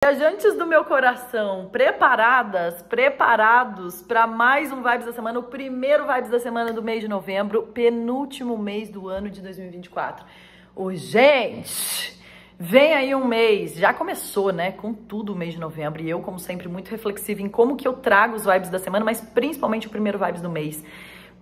Viajantes do meu coração, preparados para mais um Vibes da Semana, o primeiro Vibes da Semana do mês de novembro, penúltimo mês do ano de 2024. Gente, vem aí um mês, já começou, né, com tudo o mês de novembro, e eu, como sempre, muito reflexiva em como que eu trago os Vibes da Semana, mas principalmente o primeiro Vibes do mês,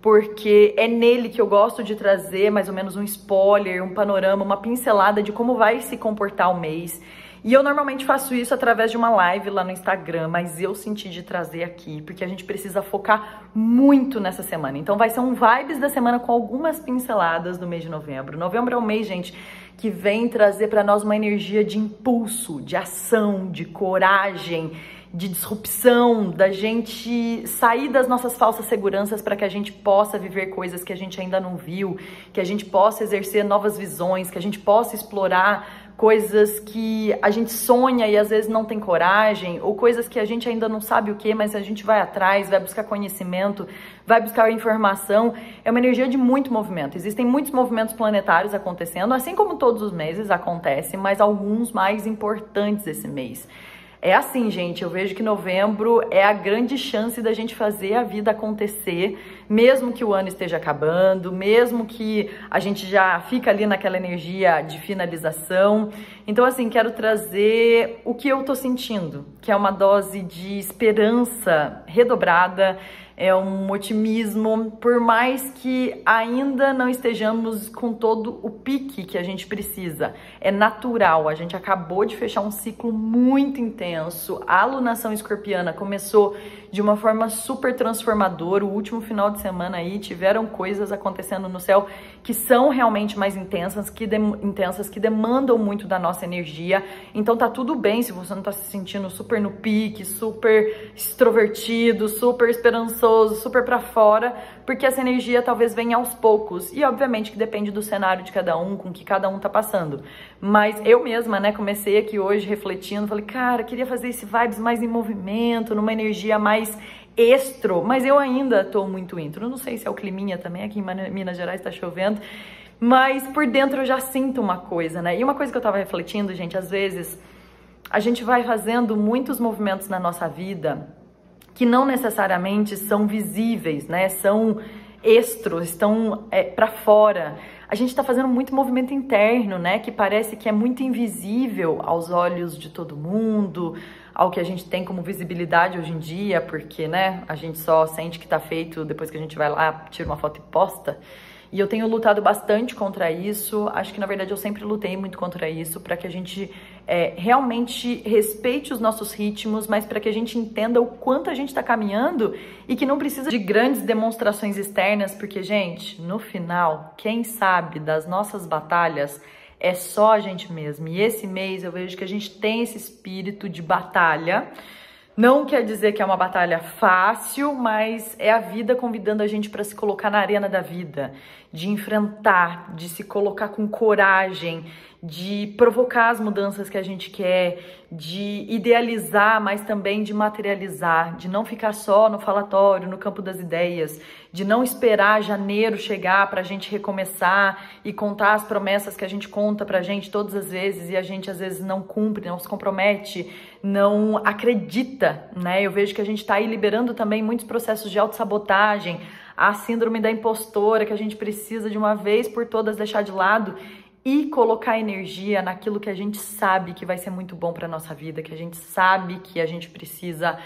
porque é nele que eu gosto de trazer mais ou menos um spoiler, um panorama, uma pincelada de como vai se comportar o mês. E eu normalmente faço isso através de uma live lá no Instagram, mas eu senti de trazer aqui, porque a gente precisa focar muito nessa semana. Então vai ser um Vibes da Semana com algumas pinceladas do mês de novembro. Novembro é um mês, gente, que vem trazer para nós uma energia de impulso, de ação, de coragem, de disrupção, da gente sair das nossas falsas seguranças para que a gente possa viver coisas que a gente ainda não viu, que a gente possa exercer novas visões, que a gente possa explorar coisas que a gente sonha e às vezes não tem coragem, ou coisas que a gente ainda não sabe o que, mas a gente vai atrás, vai buscar conhecimento, vai buscar informação. É uma energia de muito movimento. Existem muitos movimentos planetários acontecendo, assim como todos os meses acontece, mas alguns mais importantes esse mês. É assim, gente, eu vejo que novembro é a grande chance da gente fazer a vida acontecer, mesmo que o ano esteja acabando, mesmo que a gente já fica ali naquela energia de finalização. Então, assim, quero trazer o que eu tô sentindo, que é uma dose de esperança redobrada, é um otimismo, por mais que ainda não estejamos com todo o pique que a gente precisa. É natural, a gente acabou de fechar um ciclo muito intenso, a alunação escorpiana começou de uma forma super transformadora, o último final de semana aí tiveram coisas acontecendo no céu que são realmente mais intensas, que demandam muito da nossa energia. Então tá tudo bem se você não tá se sentindo super no pique, super extrovertido, super esperançoso, super pra fora, porque essa energia talvez venha aos poucos, e obviamente que depende do cenário de cada um, com que cada um tá passando. Mas eu mesma, né, comecei aqui hoje refletindo, falei, cara, queria fazer esse vibes mais em movimento, numa energia mais extro, mas eu ainda tô muito intro. Não sei se é o climinha também, aqui em Minas Gerais tá chovendo, mas por dentro eu já sinto uma coisa, né? E uma coisa que eu tava refletindo, gente, às vezes a gente vai fazendo muitos movimentos na nossa vida que não necessariamente são visíveis, né? São extros, estão para fora. A gente está fazendo muito movimento interno, né? Que parece que é muito invisível aos olhos de todo mundo, ao que a gente tem como visibilidade hoje em dia, porque, né? A gente só sente que tá feito depois que a gente vai lá, tira uma foto e posta. E eu tenho lutado bastante contra isso, acho que na verdade eu sempre lutei muito contra isso, para que a gente realmente respeite os nossos ritmos, mas para que a gente entenda o quanto a gente está caminhando e que não precisa de grandes demonstrações externas, porque, gente, no final, quem sabe das nossas batalhas é só a gente mesmo. E esse mês eu vejo que a gente tem esse espírito de batalha. Não quer dizer que é uma batalha fácil, mas é a vida convidando a gente para se colocar na arena da vida, de enfrentar, de se colocar com coragem, de provocar as mudanças que a gente quer, de idealizar, mas também de materializar, de não ficar só no falatório, no campo das ideias, de não esperar janeiro chegar para a gente recomeçar e contar as promessas que a gente conta pra gente todas as vezes e a gente às vezes não cumpre, não se compromete, não acredita, né? Eu vejo que a gente tá aí liberando também muitos processos de autossabotagem, a síndrome da impostora que a gente precisa de uma vez por todas deixar de lado e colocar energia naquilo que a gente sabe que vai ser muito bom para nossa vida, que a gente sabe que a gente precisa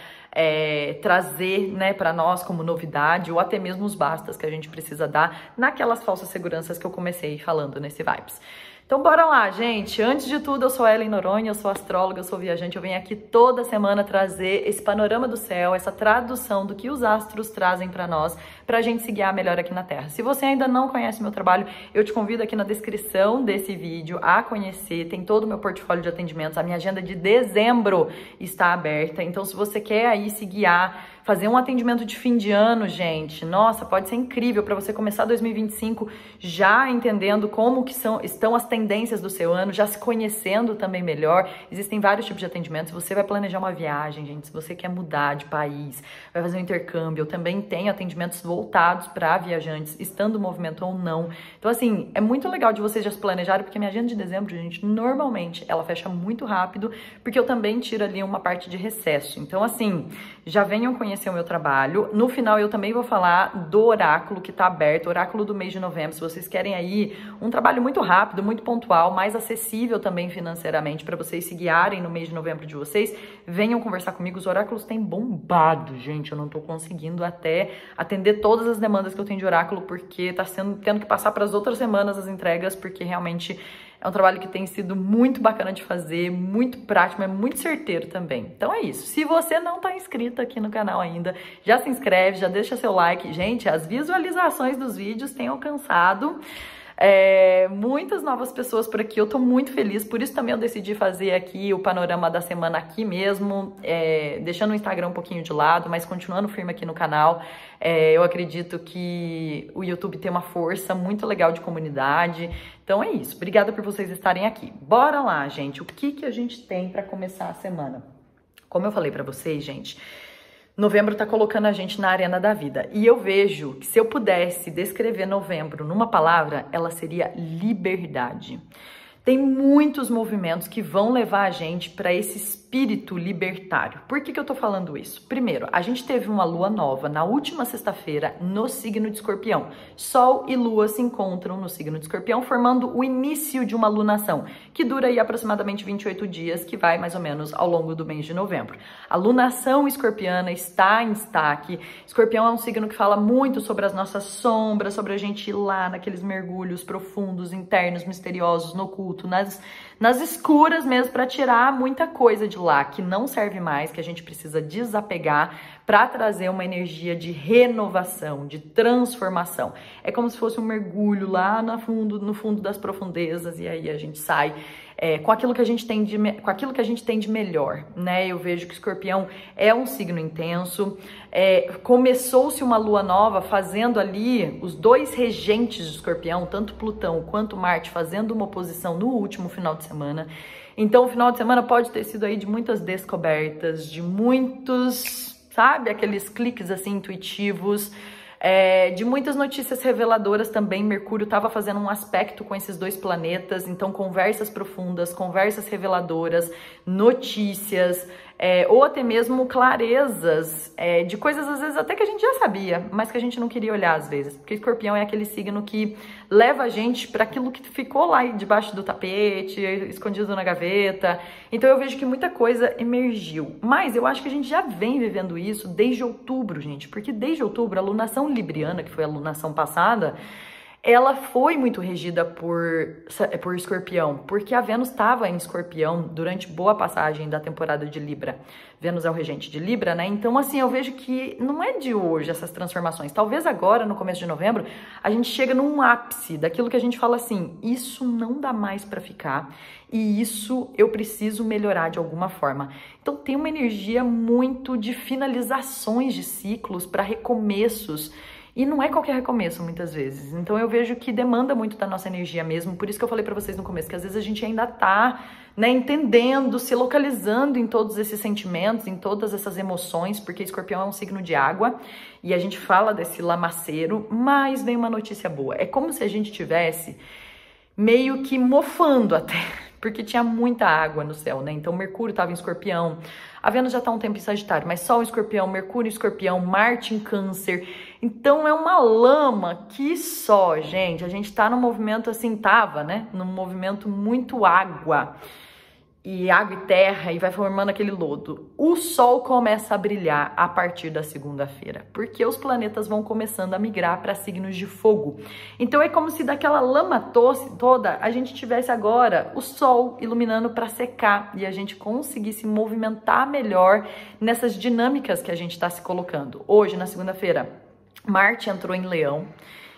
trazer, né, para nós como novidade, ou até mesmo os bastas que a gente precisa dar naquelas falsas seguranças que eu comecei falando nesse Vibes. Então bora lá, gente. Antes de tudo, eu sou a Ellen Noronha, eu sou astróloga, eu sou viajante, eu venho aqui toda semana trazer esse panorama do céu, essa tradução do que os astros trazem pra nós, pra gente se guiar melhor aqui na Terra. Se você ainda não conhece meu trabalho, eu te convido aqui na descrição desse vídeo a conhecer, tem todo o meu portfólio de atendimentos, a minha agenda de dezembro está aberta, então se você quer aí se guiar, fazer um atendimento de fim de ano, gente, nossa, pode ser incrível para você começar 2025 já entendendo como que estão as tendências do seu ano, já se conhecendo também melhor. Existem vários tipos de atendimentos. Se você vai planejar uma viagem, gente, se você quer mudar de país, vai fazer um intercâmbio, eu também tenho atendimentos voltados para viajantes, estando o movimento ou não. Então, assim, é muito legal de vocês já se planejarem, porque minha agenda de dezembro, gente, normalmente ela fecha muito rápido, porque eu também tiro ali uma parte de recesso. Então, assim, já venham conhecer o meu trabalho. No final, eu também vou falar do oráculo que tá aberto, oráculo do mês de novembro. Se vocês querem aí um trabalho muito rápido, muito pontual, mais acessível também financeiramente, para vocês se guiarem no mês de novembro de vocês, venham conversar comigo. Os oráculos têm bombado, gente. Eu não tô conseguindo até atender todas as demandas que eu tenho de oráculo, porque tá tendo que passar para as outras semanas as entregas, porque realmente é um trabalho que tem sido muito bacana de fazer, muito prático, mas muito certeiro também. Então é isso. Se você não tá inscrito aqui no canal ainda, já se inscreve, já deixa seu like. Gente, as visualizações dos vídeos têm alcançado muitas novas pessoas por aqui. Eu tô muito feliz, por isso também eu decidi fazer aqui o panorama da semana aqui mesmo, deixando o Instagram um pouquinho de lado, mas continuando firme aqui no canal. Eu acredito que o YouTube tem uma força muito legal de comunidade. Então é isso, obrigada por vocês estarem aqui. Bora lá, gente, o que a gente tem para começar a semana? Como eu falei para vocês, gente, novembro tá colocando a gente na arena da vida. E eu vejo que se eu pudesse descrever novembro numa palavra, ela seria liberdade. Tem muitos movimentos que vão levar a gente para esse espírito libertário. Por que eu tô falando isso? Primeiro, a gente teve uma lua nova na última sexta-feira no signo de Escorpião. Sol e lua se encontram no signo de Escorpião, formando o início de uma lunação, que dura aí aproximadamente 28 dias, que vai mais ou menos ao longo do mês de novembro. A lunação escorpiana está em destaque. Escorpião é um signo que fala muito sobre as nossas sombras, sobre a gente ir lá naqueles mergulhos profundos, internos, misteriosos, no oculto, nas escuras mesmo, para tirar muita coisa de lá que não serve mais, que a gente precisa desapegar para trazer uma energia de renovação, de transformação. É como se fosse um mergulho lá no fundo das profundezas, e aí a gente sai com aquilo que a gente tem de melhor, né? Eu vejo que Escorpião é um signo intenso. Começou-se uma lua nova fazendo ali os dois regentes de Escorpião, tanto Plutão quanto Marte, fazendo uma oposição no último final de semana. Então o final de semana pode ter sido aí de muitas descobertas, de muitos, sabe, aqueles cliques assim intuitivos, de muitas notícias reveladoras também. Mercúrio estava fazendo um aspecto com esses dois planetas, então conversas profundas, conversas reveladoras, notícias, ou até mesmo clarezas de coisas às vezes até que a gente já sabia, mas que a gente não queria olhar às vezes, porque Escorpião é aquele signo que leva a gente para aquilo que ficou lá debaixo do tapete, escondido na gaveta. Então eu vejo que muita coisa emergiu, mas eu acho que a gente já vem vivendo isso desde outubro, gente, porque desde outubro a lunação libriana, que foi a lunação passada, ela foi muito regida por Escorpião, porque a Vênus estava em Escorpião durante boa passagem da temporada de Libra. Vênus é o regente de Libra, né? Então, assim, eu vejo que não é de hoje essas transformações. Talvez agora, no começo de novembro, a gente chega num ápice daquilo que a gente fala assim, isso não dá mais para ficar e isso eu preciso melhorar de alguma forma. Então, tem uma energia muito de finalizações de ciclos para recomeços. E não é qualquer recomeço, muitas vezes. Então eu vejo que demanda muito da nossa energia mesmo. Por isso que eu falei pra vocês no começo, que às vezes a gente ainda tá, né, entendendo, se localizando em todos esses sentimentos, em todas essas emoções, porque Escorpião é um signo de água, e a gente fala desse lamaceiro, mas vem uma notícia boa. É como se a gente tivesse meio que mofando até, porque tinha muita água no céu, né? Então Mercúrio estava em Escorpião, a Vênus já está um tempo em Sagitário, mas Sol em Escorpião, Mercúrio em Escorpião, Marte em Câncer. Então é uma lama que só, gente, a gente tá num movimento assim, tava, né? Num movimento muito água e terra, e vai formando aquele lodo. O Sol começa a brilhar a partir da segunda-feira, porque os planetas vão começando a migrar para signos de fogo. Então é como se daquela lama toda a gente tivesse agora o Sol iluminando para secar e a gente conseguisse movimentar melhor nessas dinâmicas que a gente está se colocando. Hoje, na segunda-feira, Marte entrou em Leão.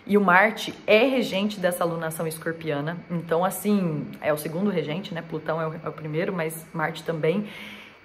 E o Marte é regente dessa lunação escorpiana, então assim, é o segundo regente, né? Plutão é o primeiro, mas Marte também.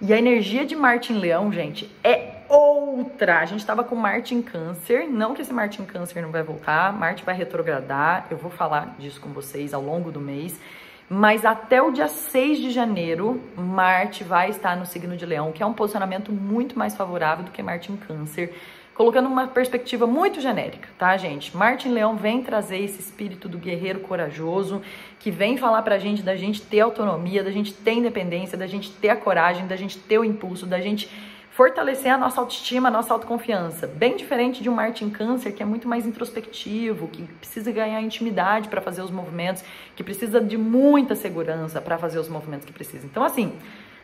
E a energia de Marte em Leão, gente, é outra. A gente tava com Marte em Câncer, não que esse Marte em Câncer não vai voltar, Marte vai retrogradar, eu vou falar disso com vocês ao longo do mês. Mas até o dia 6 de janeiro, Marte vai estar no signo de Leão, que é um posicionamento muito mais favorável do que Marte em Câncer. colocando uma perspectiva muito genérica, tá, gente? Marte em Leão vem trazer esse espírito do guerreiro corajoso, que vem falar pra gente da gente ter autonomia, da gente ter independência, da gente ter a coragem, da gente ter o impulso, da gente fortalecer a nossa autoestima, a nossa autoconfiança. Bem diferente de um Marte em Câncer, que é muito mais introspectivo, que precisa ganhar intimidade para fazer os movimentos, que precisa de muita segurança para fazer os movimentos que precisa. Então, assim,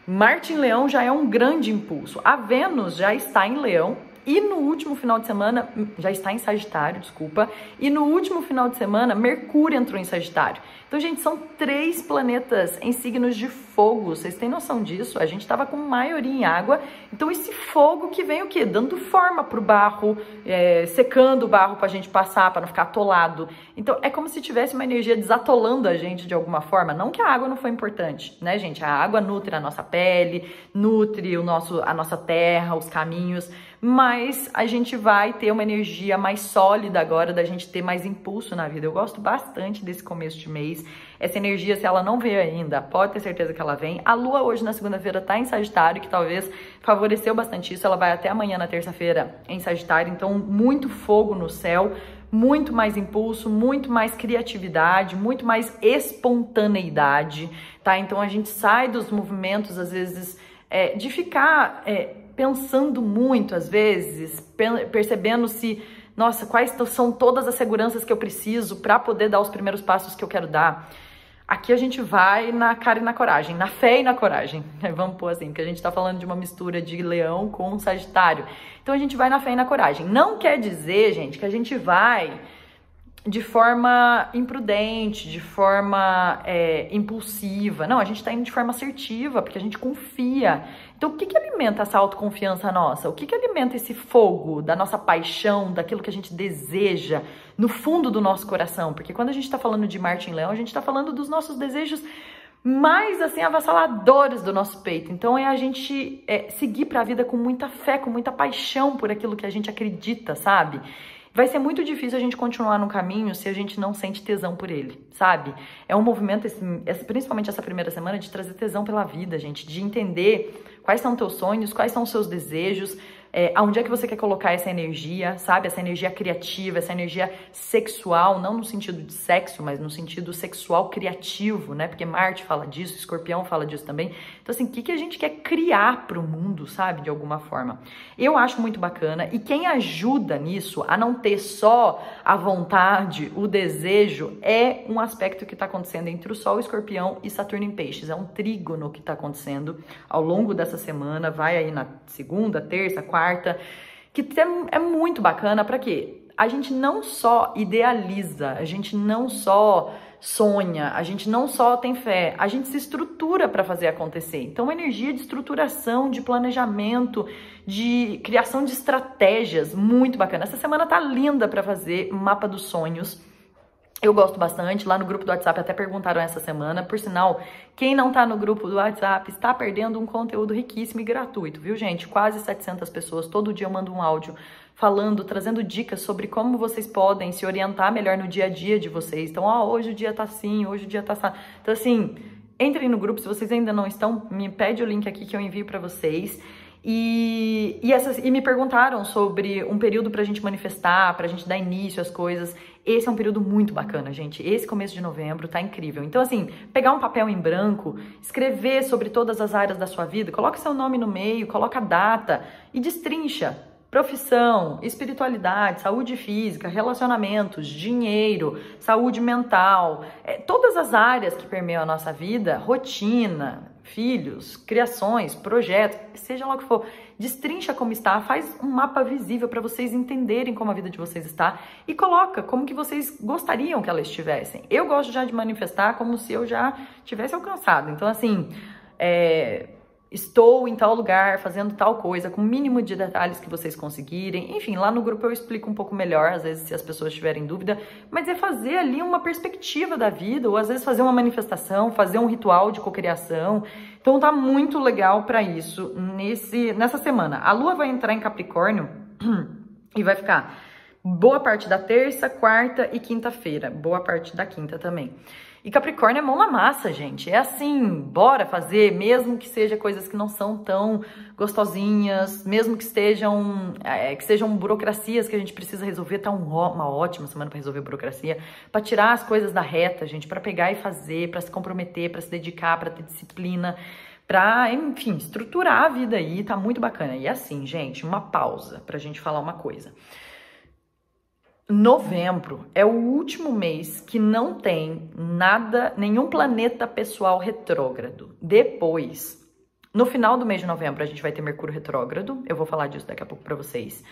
Marte em Leão já é um grande impulso. A Vênus já está em Leão e no último final de semana, já está em Sagitário, desculpa, e no último final de semana, Mercúrio entrou em Sagitário. Então, gente, são 3 planetas em signos de fogo, vocês têm noção disso? A gente estava com maioria em água, então esse fogo que vem o quê? Dando forma pro barro, secando o barro pra gente passar, para não ficar atolado. Então, é como se tivesse uma energia desatolando a gente de alguma forma. Não que a água não foi importante, né, gente? A água nutre a nossa pele, nutre a nossa terra, os caminhos, mas a gente vai ter uma energia mais sólida agora, da gente ter mais impulso na vida. Eu gosto bastante desse começo de mês. Essa energia, se ela não veio ainda, pode ter certeza que ela vem. A Lua hoje na segunda-feira tá em Sagitário, que talvez favoreceu bastante isso. Ela vai até amanhã na terça-feira em Sagitário, então muito fogo no céu, muito mais impulso, muito mais criatividade, muito mais espontaneidade, tá? Então a gente sai dos movimentos, às vezes, de ficar pensando muito, às vezes, percebendo se, nossa, quais são todas as seguranças que eu preciso para poder dar os primeiros passos que eu quero dar. Aqui a gente vai na cara e na coragem, na fé e na coragem, vamos pôr assim, porque a gente tá falando de uma mistura de Leão com Sagitário. Então a gente vai na fé e na coragem. Não quer dizer, gente, que a gente vai de forma imprudente, de forma impulsiva. Não, a gente tá indo de forma assertiva, porque a gente confia. Então, o que alimenta essa autoconfiança nossa? O que alimenta esse fogo da nossa paixão, daquilo que a gente deseja no fundo do nosso coração? Porque quando a gente tá falando de Marte em Leão, a gente tá falando dos nossos desejos mais, assim, avassaladores do nosso peito. Então, é a gente seguir pra vida com muita fé, com muita paixão por aquilo que a gente acredita, sabe? Vai ser muito difícil a gente continuar no caminho se a gente não sente tesão por ele, sabe? É um movimento, principalmente essa primeira semana, de trazer tesão pela vida, gente, de entender quais são teus sonhos, quais são os seus desejos, aonde é que você quer colocar essa energia, sabe? Essa energia criativa, essa energia sexual, não no sentido de sexo, mas no sentido sexual criativo, né? Porque Marte fala disso, Escorpião fala disso também. Então, assim, o que a gente quer criar pro mundo, sabe? De alguma forma. Eu acho muito bacana, e quem ajuda nisso, a não ter só a vontade, o desejo, é um aspecto que tá acontecendo entre o Sol, Escorpião e Saturno em Peixes. É um trígono que tá acontecendo ao longo dessa semana, vai aí na segunda, terça, quarta, que é muito bacana. Para quê? A gente não só idealiza, a gente não só sonha, a gente não só tem fé, a gente se estrutura para fazer acontecer. Então, uma energia de estruturação, de planejamento, de criação de estratégias, muito bacana. Essa semana tá linda para fazer mapa dos sonhos. Eu gosto bastante. Lá no grupo do WhatsApp até perguntaram essa semana. Por sinal, quem não tá no grupo do WhatsApp está perdendo um conteúdo riquíssimo e gratuito, viu, gente? Quase 700 pessoas. Todo dia eu mando um áudio falando, trazendo dicas sobre como vocês podem se orientar melhor no dia a dia de vocês. Então, hoje o dia tá assim, hoje o dia tá assim. Então, assim, entrem no grupo. Se vocês ainda não estão, me pede o link aqui que eu envio para vocês. E me perguntaram sobre um período pra gente manifestar, pra gente dar início às coisas. Esse é um período muito bacana, gente. Esse começo de novembro tá incrível. Então, assim, pegar um papel em branco, escrever sobre todas as áreas da sua vida, coloca seu nome no meio, coloca a data e destrincha. Profissão, espiritualidade, saúde física, relacionamentos, dinheiro, saúde mental, todas as áreas que permeiam a nossa vida, rotina, filhos, criações, projetos, seja lá o que for, destrincha como está, faz um mapa visível para vocês entenderem como a vida de vocês está e coloca como que vocês gostariam que ela estivessem. Eu gosto já de manifestar como se eu já tivesse alcançado. Então, assim, estou em tal lugar, fazendo tal coisa, com o mínimo de detalhes que vocês conseguirem. Enfim, lá no grupo eu explico um pouco melhor, às vezes, se as pessoas tiverem dúvida, mas é fazer ali uma perspectiva da vida, ou às vezes fazer uma manifestação, fazer um ritual de cocriação. Então tá muito legal para isso nessa semana. A Lua vai entrar em Capricórnio e vai ficar boa parte da terça, quarta e quinta-feira, boa parte da quinta também. E Capricórnio é mão na massa, gente. É assim, bora fazer, mesmo que seja coisas que não são tão gostosinhas, mesmo que sejam burocracias que a gente precisa resolver. Tá uma ótima semana para resolver burocracia, para tirar as coisas da reta, gente, para pegar e fazer, para se comprometer, para se dedicar, para ter disciplina, pra, enfim, estruturar a vida aí. Tá muito bacana. E assim, gente, uma pausa pra gente falar uma coisa. Novembro é o último mês que não tem nenhum planeta pessoal retrógrado. Depois, no final do mês de novembro, a gente vai ter Mercúrio retrógrado. Eu vou falar disso daqui a pouco pra vocês.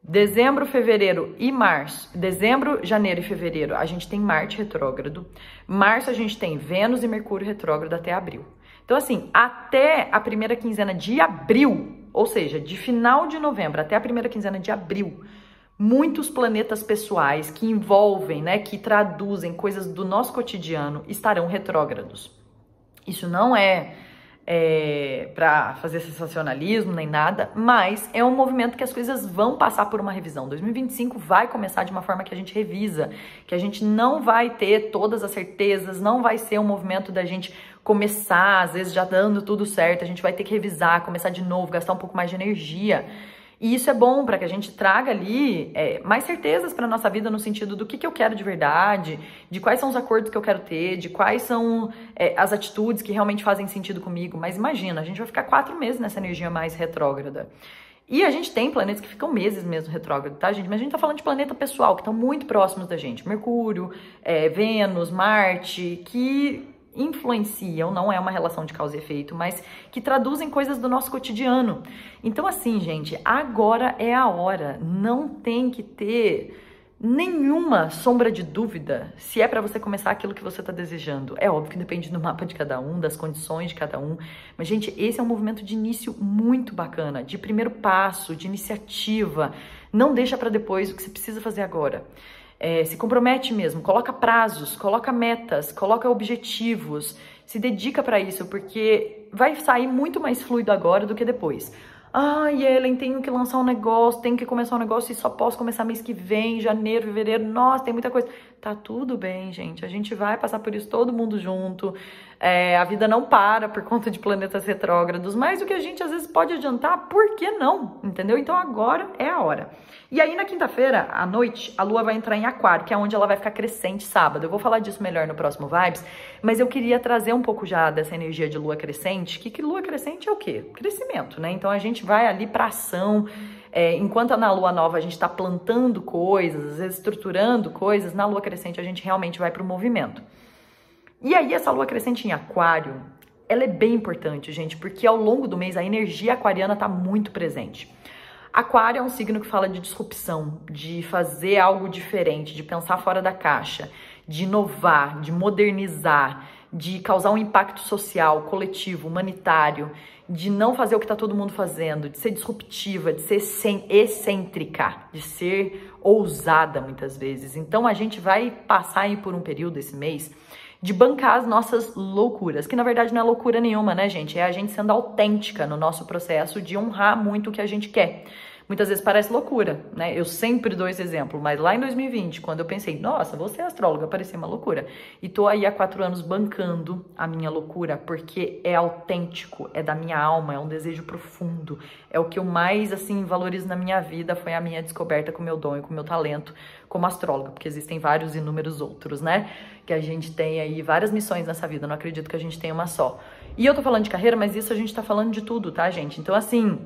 Dezembro, fevereiro e março. Dezembro, janeiro e fevereiro, a gente tem Marte retrógrado. Março, a gente tem Vênus e Mercúrio retrógrado até abril. Então, assim, até a primeira quinzena de abril, ou seja, de final de novembro até a primeira quinzena de abril, muitos planetas pessoais que envolvem, né, que traduzem coisas do nosso cotidiano estarão retrógrados. Isso não é para fazer sensacionalismo nem nada, mas é um movimento que as coisas vão passar por uma revisão. 2025 vai começar de uma forma que a gente revisa, que a gente não vai ter todas as certezas, não vai ser um movimento da gente começar, às vezes já dando tudo certo, a gente vai ter que revisar, começar de novo, gastar um pouco mais de energia. E isso é bom para que a gente traga ali mais certezas para nossa vida no sentido do que eu quero de verdade, de quais são os acordos que eu quero ter, de quais são as atitudes que realmente fazem sentido comigo. Mas imagina, a gente vai ficar 4 meses nessa energia mais retrógrada. E a gente tem planetas que ficam meses mesmo retrógrado, tá, gente? Mas a gente tá falando de planeta pessoal, que estão muito próximos da gente. Mercúrio, Vênus, Marte, que influenciam, não é uma relação de causa e efeito, mas que traduzem coisas do nosso cotidiano. Então, assim, gente, agora é a hora. Não tem que ter nenhuma sombra de dúvida se é para você começar aquilo que você está desejando. É óbvio que depende do mapa de cada um, das condições de cada um, mas, gente, esse é um movimento de início muito bacana, de primeiro passo, de iniciativa. Não deixa para depois o que você precisa fazer agora. Se compromete mesmo, coloca prazos, coloca metas, coloca objetivos, se dedica para isso, porque vai sair muito mais fluido agora do que depois. Ai, Ellen, tenho que lançar um negócio, tenho que começar um negócio e só posso começar mês que vem, janeiro, fevereiro, nossa, tem muita coisa. Tá tudo bem, gente, a gente vai passar por isso todo mundo junto. A vida não para por conta de planetas retrógrados, mas o que a gente às vezes pode adiantar, por que não? Entendeu? Então agora é a hora. E aí na quinta-feira, à noite, a Lua vai entrar em Aquário, que é onde ela vai ficar crescente sábado. Eu vou falar disso melhor no próximo Vibes, mas eu queria trazer um pouco já dessa energia de Lua crescente, que Lua crescente é o quê? Crescimento, né? Então a gente vai ali pra ação. Enquanto na Lua Nova a gente tá plantando coisas, às vezes estruturando coisas, na Lua crescente a gente realmente vai pro movimento. E aí essa Lua crescente em Aquário, ela é bem importante, gente, porque ao longo do mês a energia aquariana tá muito presente. Aquário é um signo que fala de disrupção, de fazer algo diferente, de pensar fora da caixa, de inovar, de modernizar, de causar um impacto social, coletivo, humanitário, de não fazer o que está todo mundo fazendo, de ser disruptiva, de ser excêntrica, de ser ousada muitas vezes. Então a gente vai passar aí por um período esse mês de bancar as nossas loucuras, que na verdade não é loucura nenhuma, né, gente? É a gente sendo autêntica no nosso processo de honrar muito o que a gente quer. Muitas vezes parece loucura, né? Eu sempre dou esse exemplo, mas lá em 2020, quando eu pensei, nossa, vou ser astróloga, parecia uma loucura. E tô aí há 4 anos bancando a minha loucura, porque é autêntico, é da minha alma, é um desejo profundo. É o que eu mais, assim, valorizo na minha vida, foi a minha descoberta com o meu dom e com o meu talento como astróloga, porque existem vários e inúmeros outros, né? Que a gente tem aí várias missões nessa vida, não acredito que a gente tenha uma só. E eu tô falando de carreira, mas isso a gente tá falando de tudo, tá, gente? Então, assim,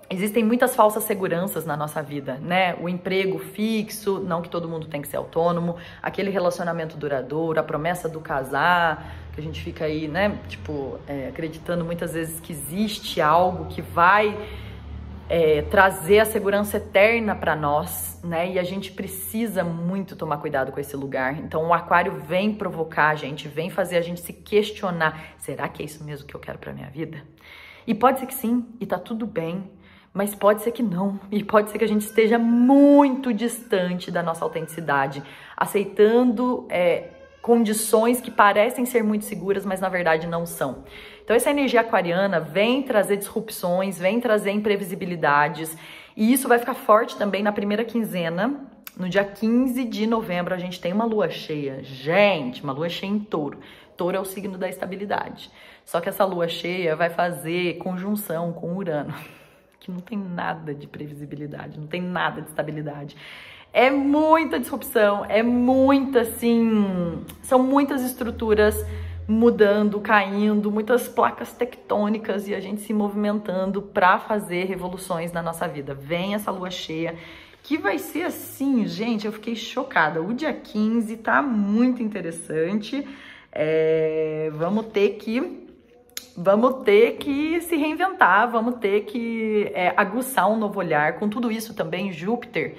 existem muitas falsas seguranças na nossa vida, né? O emprego fixo, não que todo mundo tem que ser autônomo, aquele relacionamento duradouro, a promessa do casar, que a gente fica aí, né, tipo, acreditando muitas vezes que existe algo que vai trazer a segurança eterna para nós, né? E a gente precisa muito tomar cuidado com esse lugar. Então o Aquário vem provocar a gente, vem fazer a gente se questionar, será que é isso mesmo que eu quero para minha vida? E pode ser que sim, e tá tudo bem. Mas pode ser que não, e pode ser que a gente esteja muito distante da nossa autenticidade, aceitando condições que parecem ser muito seguras, mas na verdade não são. Então essa energia aquariana vem trazer disrupções, vem trazer imprevisibilidades, e isso vai ficar forte também na primeira quinzena, No dia 15 de novembro, a gente tem uma lua cheia. Gente, uma lua cheia em touro. Touro é o signo da estabilidade. Só que essa lua cheia vai fazer conjunção com Urano, que não tem nada de previsibilidade, não tem nada de estabilidade. É muita disrupção, é muita, assim, são muitas estruturas mudando, caindo, muitas placas tectônicas e a gente se movimentando para fazer revoluções na nossa vida. Vem essa lua cheia, que vai ser assim, gente, eu fiquei chocada. O dia 15 tá muito interessante. Vamos ter que se reinventar, vamos ter que aguçar um novo olhar. Com tudo isso também, Júpiter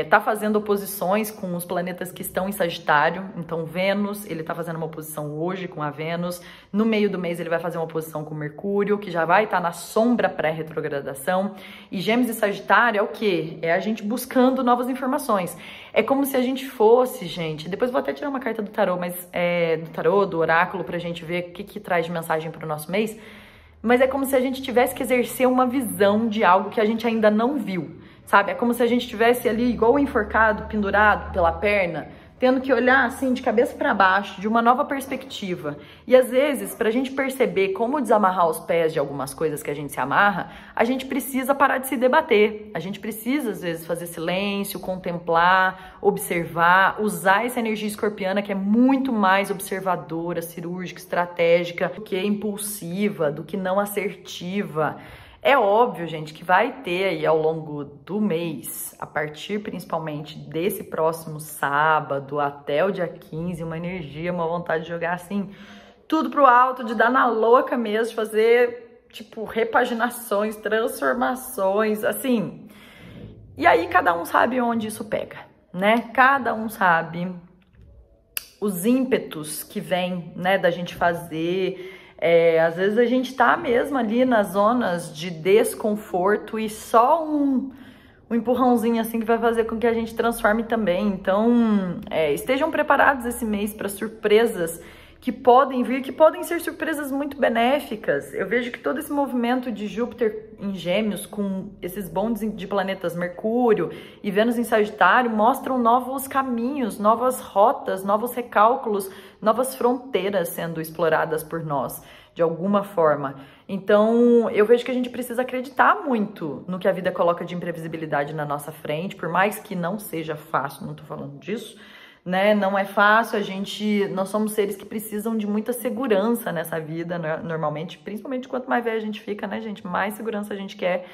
tá fazendo oposições com os planetas que estão em Sagitário. Então Vênus, ele tá fazendo uma oposição hoje com a Vênus. No meio do mês ele vai fazer uma oposição com Mercúrio, que já vai estar na sombra pré-retrogradação. E Gêmeos e Sagitário é o quê? É a gente buscando novas informações. É como se a gente fosse, gente, depois vou até tirar uma carta do tarô, mas do tarô, do oráculo, pra gente ver o que traz de mensagem pro nosso mês. Mas é como se a gente tivesse que exercer uma visão de algo que a gente ainda não viu. Sabe? É como se a gente estivesse ali igual enforcado, pendurado pela perna, tendo que olhar assim de cabeça para baixo, de uma nova perspectiva. E às vezes, para a gente perceber como desamarrar os pés de algumas coisas que a gente se amarra, a gente precisa parar de se debater. A gente precisa, às vezes, fazer silêncio, contemplar, observar, usar essa energia escorpiana que é muito mais observadora, cirúrgica, estratégica, do que impulsiva, do que não assertiva. É óbvio, gente, que vai ter aí ao longo do mês, a partir principalmente desse próximo sábado até o dia 15, uma energia, uma vontade de jogar assim, tudo pro alto, de dar na louca mesmo, de fazer, tipo, repaginações, transformações, assim. E aí cada um sabe onde isso pega, né? Cada um sabe os ímpetos que vem, né, da gente fazer. Às vezes a gente tá mesmo ali nas zonas de desconforto e só um empurrãozinho assim que vai fazer com que a gente transforme também. Então, estejam preparados esse mês para surpresas que podem vir, que podem ser surpresas muito benéficas. Eu vejo que todo esse movimento de Júpiter em Gêmeos, com esses bondes de planetas Mercúrio e Vênus em Sagitário, mostram novos caminhos, novas rotas, novos recálculos, novas fronteiras sendo exploradas por nós, de alguma forma. Então, eu vejo que a gente precisa acreditar muito no que a vida coloca de imprevisibilidade na nossa frente, por mais que não seja fácil, não tô falando disso, né? Não é fácil, nós somos seres que precisam de muita segurança nessa vida, né? Normalmente, principalmente quanto mais velho a gente fica, né, gente? Mais segurança a gente quer.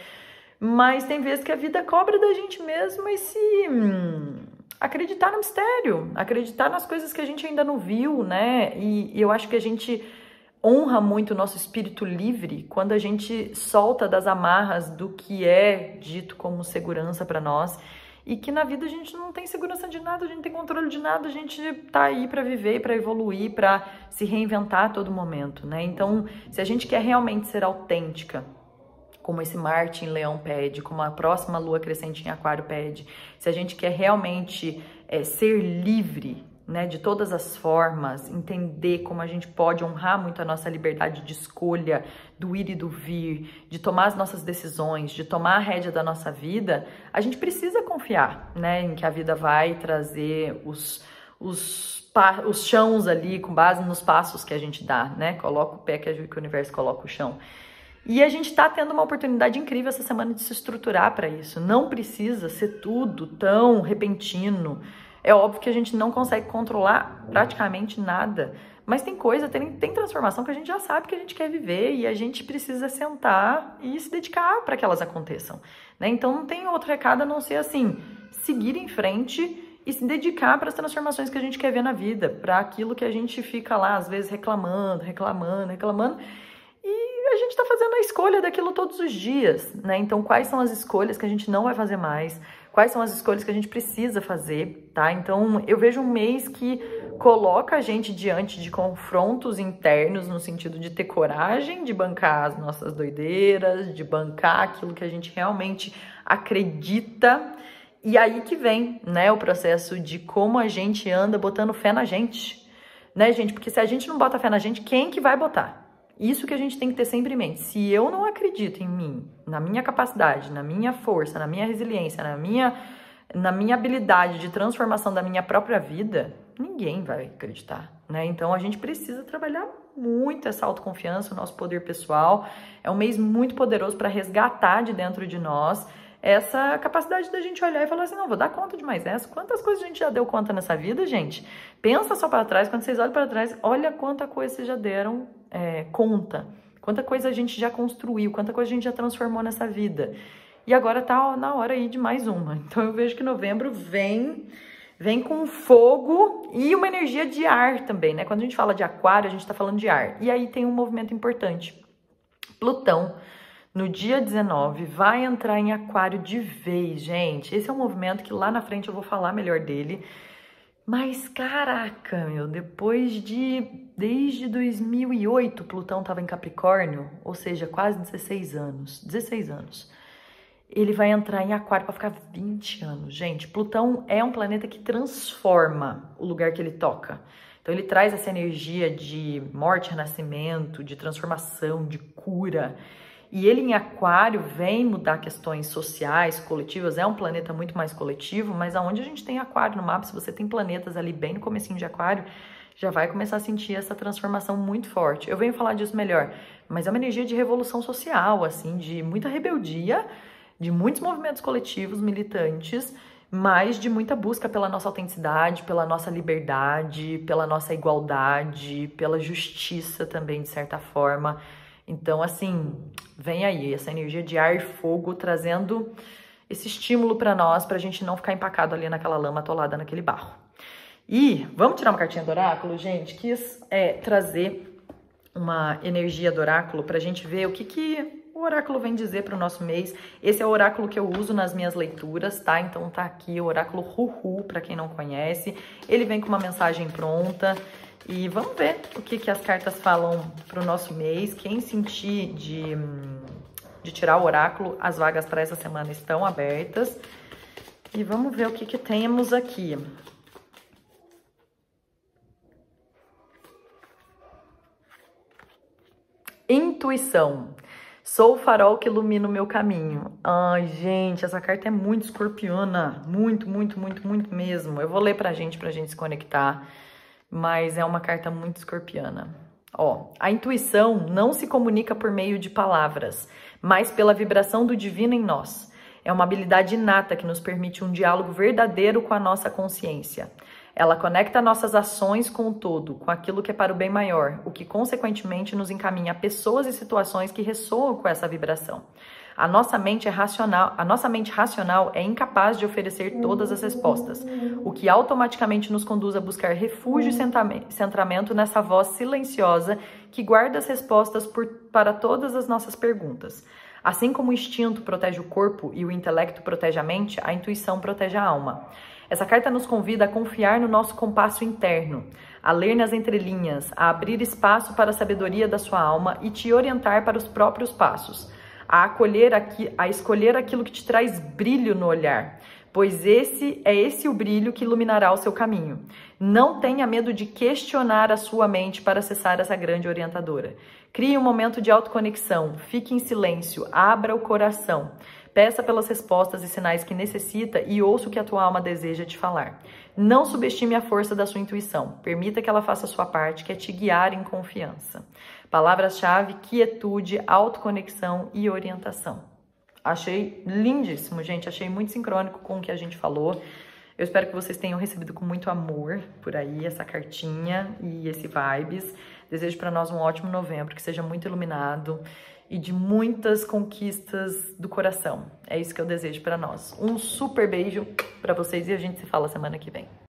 Mas tem vezes que a vida cobra da gente mesmo e se acreditar no mistério, acreditar nas coisas que a gente ainda não viu, né? E eu acho que a gente honra muito o nosso espírito livre quando a gente solta das amarras do que é dito como segurança para nós. E que na vida a gente não tem segurança de nada, a gente não tem controle de nada, a gente tá aí para viver, para evoluir, para se reinventar a todo momento, né? Então, se a gente quer realmente ser autêntica, como esse Marte em Leão pede, como a próxima Lua crescente em Aquário pede, se a gente quer realmente ser livre, né, de todas as formas, entender como a gente pode honrar muito a nossa liberdade de escolha, do ir e do vir, de tomar as nossas decisões, de tomar a rédea da nossa vida, a gente precisa confiar, né, em que a vida vai trazer os chãos ali com base nos passos que a gente dá, né, coloca o pé que o universo coloca o chão. E a gente tá tendo uma oportunidade incrível essa semana de se estruturar para isso. Não precisa ser tudo tão repentino. É óbvio que a gente não consegue controlar praticamente nada, mas tem coisa, tem transformação que a gente já sabe que a gente quer viver e a gente precisa sentar e se dedicar para que elas aconteçam, né? Então não tem outro recado a não ser assim, seguir em frente e se dedicar para as transformações que a gente quer ver na vida, para aquilo que a gente fica lá às vezes reclamando, e a gente está fazendo a escolha daquilo todos os dias, né? Então quais são as escolhas que a gente não vai fazer mais? Quais são as escolhas que a gente precisa fazer, tá? Então, eu vejo um mês que coloca a gente diante de confrontos internos, no sentido de ter coragem de bancar as nossas doideiras, de bancar aquilo que a gente realmente acredita. E aí que vem, né, o processo de como a gente anda botando fé na gente, né, gente? Porque se a gente não bota fé na gente, quem que vai botar? Isso que a gente tem que ter sempre em mente. Se eu não acredito em mim, na minha capacidade, na minha força, na minha resiliência, na minha habilidade de transformação da minha própria vida, ninguém vai acreditar, né? Então a gente precisa trabalhar muito essa autoconfiança, o nosso poder pessoal. É um mês muito poderoso para resgatar de dentro de nós essa capacidade da gente olhar e falar assim, não, vou dar conta de mais essa. Quantas coisas a gente já deu conta nessa vida, gente? Pensa só para trás, quando vocês olham para trás, olha quanta coisa vocês já deram conta. Quanta coisa a gente já construiu, quanta coisa a gente já transformou nessa vida. E agora tá na hora aí de mais uma. Então eu vejo que novembro vem com fogo e uma energia de ar também, né? Quando a gente fala de aquário, a gente tá falando de ar. E aí tem um movimento importante. Plutão, no dia 19, vai entrar em aquário de vez, gente. Esse é um movimento que lá na frente eu vou falar melhor dele. Mas, caraca, meu, desde 2008, Plutão tava em Capricórnio, ou seja, quase 16 anos. 16 anos. Ele vai entrar em aquário para ficar 20 anos. Gente, Plutão é um planeta que transforma o lugar que ele toca. Então ele traz essa energia de morte, renascimento, de transformação, de cura. E ele em aquário vem mudar questões sociais, coletivas. É um planeta muito mais coletivo, mas aonde a gente tem aquário no mapa, se você tem planetas ali bem no comecinho de aquário, já vai começar a sentir essa transformação muito forte. Eu venho falar disso melhor, mas é uma energia de revolução social, assim, de muita rebeldia, de muitos movimentos coletivos militantes, mas de muita busca pela nossa autenticidade, pela nossa liberdade, pela nossa igualdade, pela justiça também, de certa forma. Então, assim, vem aí essa energia de ar e fogo trazendo esse estímulo para nós, pra gente não ficar empacado ali naquela lama atolada, naquele barro. E vamos tirar uma cartinha do oráculo, gente? Quis trazer uma energia do oráculo pra gente ver o que o oráculo vem dizer para o nosso mês. Esse é o oráculo que eu uso nas minhas leituras, tá? Então tá aqui o oráculo Huhu, para quem não conhece. Ele vem com uma mensagem pronta e vamos ver o que as cartas falam para o nosso mês. Quem sentir de tirar o oráculo, as vagas para essa semana estão abertas. E vamos ver o que temos aqui. Intuição. Sou o farol que ilumina o meu caminho. Ai, gente, essa carta é muito escorpiana. Muito, muito, muito, muito mesmo. Eu vou ler pra gente se conectar. Mas é uma carta muito escorpiana. Ó, a intuição não se comunica por meio de palavras, mas pela vibração do divino em nós. É uma habilidade inata que nos permite um diálogo verdadeiro com a nossa consciência. Ela conecta nossas ações com o todo, com aquilo que é para o bem maior, o que consequentemente nos encaminha a pessoas e situações que ressoam com essa vibração. A nossa mente racional é incapaz de oferecer todas as respostas, o que automaticamente nos conduz a buscar refúgio e centramento nessa voz silenciosa que guarda as respostas para todas as nossas perguntas. Assim como o instinto protege o corpo e o intelecto protege a mente, a intuição protege a alma. Essa carta nos convida a confiar no nosso compasso interno, a ler nas entrelinhas, a abrir espaço para a sabedoria da sua alma e te orientar para os próprios passos, a escolher aquilo que te traz brilho no olhar, pois esse o brilho que iluminará o seu caminho. Não tenha medo de questionar a sua mente para acessar essa grande orientadora. Crie um momento de autoconexão, fique em silêncio, abra o coração. Peça pelas respostas e sinais que necessita e ouça o que a tua alma deseja te falar. Não subestime a força da sua intuição. Permita que ela faça a sua parte, que é te guiar em confiança. Palavras-chave: quietude, autoconexão e orientação. Achei lindíssimo, gente. Achei muito sincrônico com o que a gente falou. Eu espero que vocês tenham recebido com muito amor por aí essa cartinha e esse vibes. Desejo para nós um ótimo novembro, que seja muito iluminado e de muitas conquistas do coração. É isso que eu desejo para nós. Um super beijo para vocês e a gente se fala semana que vem.